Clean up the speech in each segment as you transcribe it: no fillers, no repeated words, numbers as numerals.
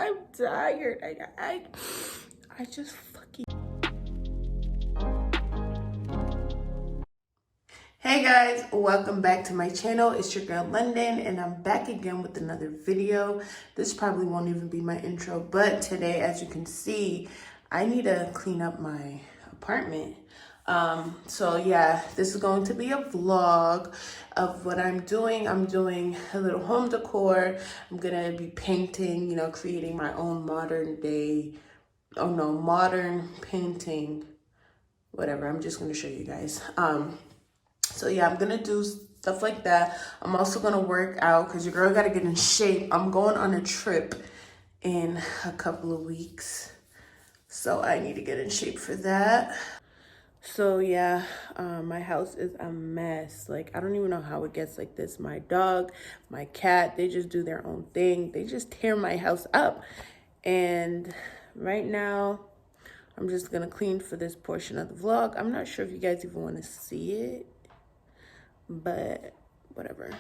I'm tired. I just fucking. Hey guys, welcome back to my channel. It's your girl London, and I'm back again with another video. This probably won't even be my intro, but today, as you can see, I need to clean up my apartment. So yeah, this is going to be a vlog of what I'm doing. I'm doing a little home decor. I'm gonna be painting, creating my own modern painting, whatever. I'm just gonna show you guys. So yeah, I'm gonna do stuff like that. I'm also gonna work out because your girl gotta get in shape. I'm going on a trip in a couple of weeks, so I need to get in shape for that. So yeah, my house is a mess. Like, I don't even know how it gets like this. My dog, my cat, they just do their own thing. They just tear my house up. And right now, I'm just gonna clean for this portion of the vlog. I'm not sure if you guys even want to see it, but whatever.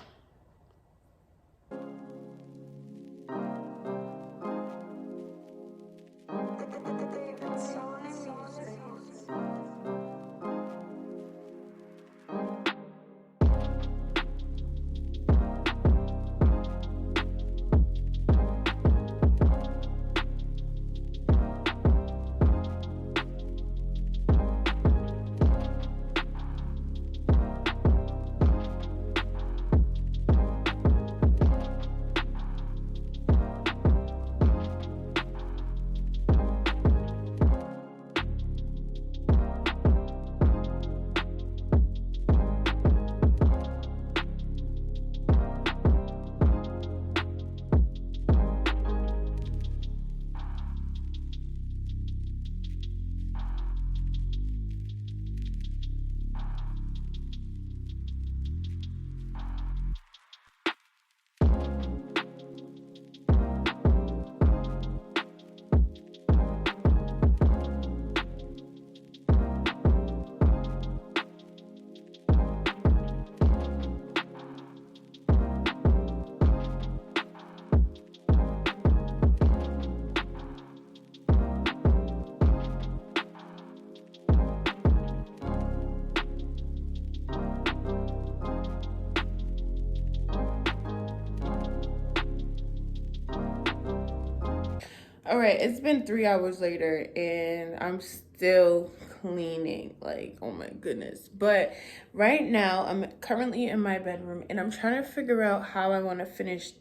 All right, it's been 3 hours later and I'm still cleaning. Like, oh my goodness. But right now, I'm currently in my bedroom and I'm trying to figure out how I want to finish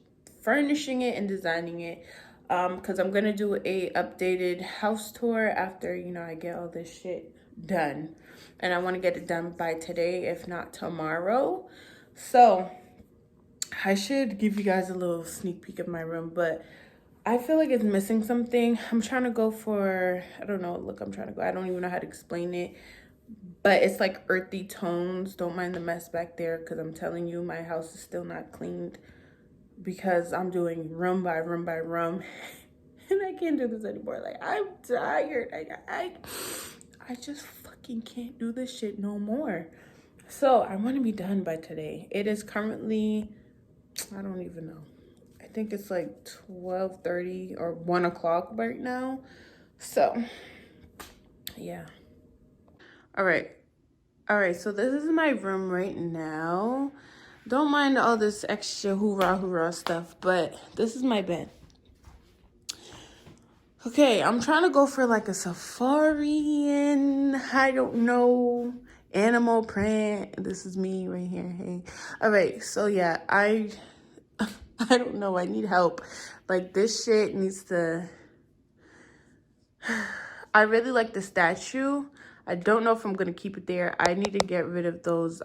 furnishing it and designing it. Because I'm going to do a updated house tour after, I get all this shit done. And I want to get it done by today, if not tomorrow. So I should give you guys a little sneak peek of my room, but I feel like it's missing something. I'm trying to go for, I don't know, look, I'm trying to go. I don't even know how to explain it, but it's like earthy tones. Don't mind the mess back there because I'm telling you, my house is still not cleaned because I'm doing room by room by room and I can't do this anymore. Like, I'm tired. I just fucking can't do this shit no more. So I want to be done by today. It is currently, I don't even know. I think it's like 12:30 or 1 o'clock right now. So, yeah. All right, so this is my room right now. Don't mind all this extra hoorah stuff, but this is my bed. Okay, I'm trying to go for like a safari and I don't know, animal print. This is me right here. Hey. All right, so yeah, I don't know. I need help. Like, this shit needs to... I really like the statue. I don't know if I'm going to keep it there. I need to get rid of those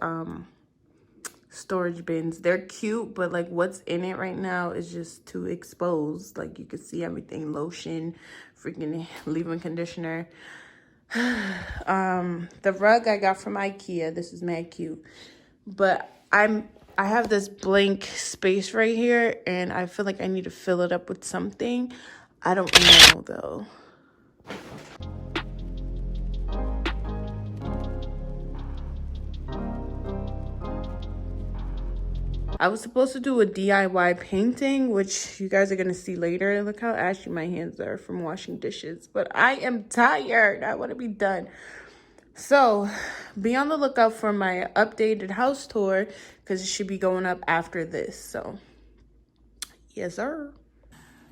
storage bins. They're cute, but like what's in it right now is just too exposed. Like, you can see everything. Lotion, freaking leave-in conditioner. The rug I got from IKEA. This is mad cute. But I have this blank space right here, and I feel like I need to fill it up with something. I don't know, though. I was supposed to do a DIY painting, which you guys are going to see later. Look how ashy my hands are from washing dishes. But I am tired. I want to be done. So be on the lookout for my updated house tour because it should be going up after this. So yes, sir.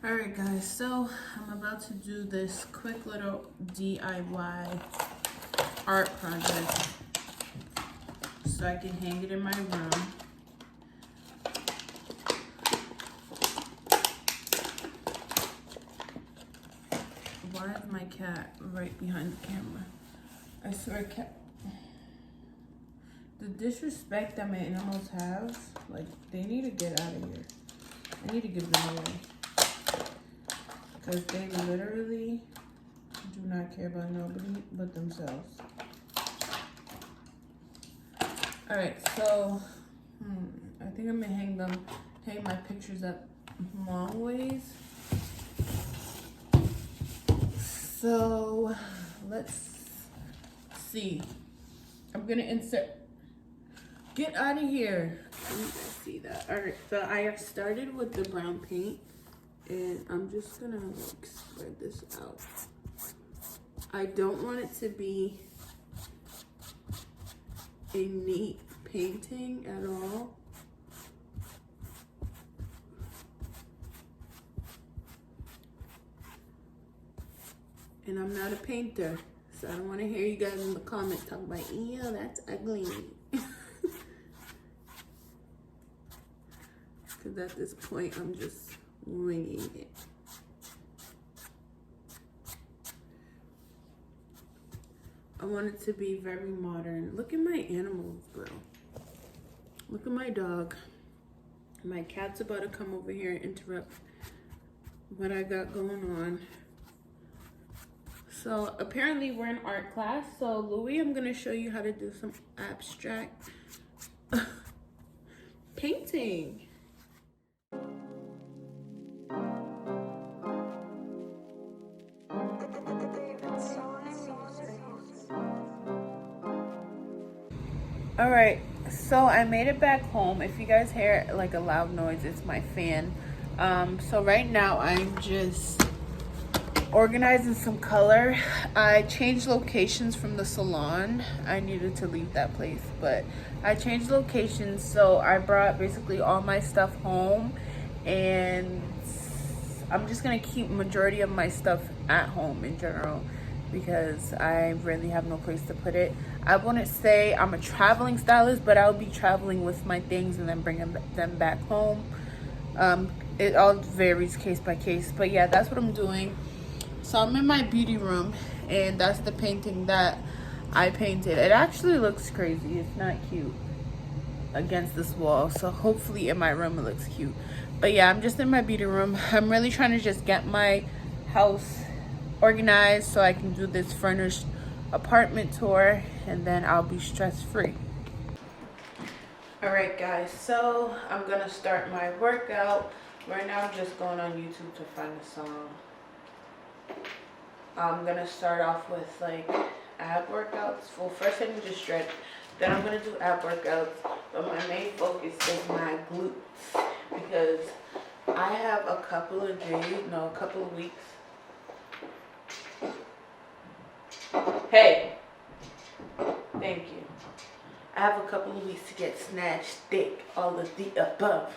All right, guys. So I'm about to do this quick little DIY art project so I can hang it in my room. Why is my cat right behind the camera? I swear, cat. The disrespect that my animals have, like, they need to get out of here. I need to give them away. Because they literally do not care about nobody but themselves. Alright, so, I think I'm gonna hang my pictures up long ways. So, let's see. I'm gonna insert. Get out of here. Let me see that. All right, so I started with the brown paint and I'm just gonna like spread this out. I don't want it to be a neat painting at all. And I'm not a painter, so I don't want to hear you guys in the comments talking about, ew, that's ugly. Because at this point, I'm just winging it. I want it to be very modern. Look at my animals, bro. Look at my dog. My cat's about to come over here and interrupt what I got going on. So apparently we're in art class. So Louis, I'm gonna show you how to do some abstract painting. All right, so I made it back home. If you guys hear like a loud noise, it's my fan. So right now I'm just organizing some color. I changed locations from the salon. I needed to leave that place, but I changed locations, so I brought basically all my stuff home, and I'm just gonna keep majority of my stuff at home in general because I really have no place to put it. I wouldn't say I'm a traveling stylist, but I'll be traveling with my things and then bringing them back home. It all varies case by case, but yeah, that's what I'm doing. So I'm in my beauty room, and that's the painting that I painted. It actually looks crazy. It's not cute against this wall, so hopefully in my room it looks cute. But yeah, I'm just in my beauty room. I'm really trying to just get my house organized so I can do this furnished apartment tour, and then I'll be stress-free. All right, guys, so I'm gonna start my workout. Right now I'm just going on YouTube to find a song. I'm gonna start off with like ab workouts. Well, first I need to stretch, then I'm gonna do ab workouts, but my main focus is my glutes because I have a couple of weeks. Hey, thank you. I have a couple of weeks to get snatched thick, all of the above.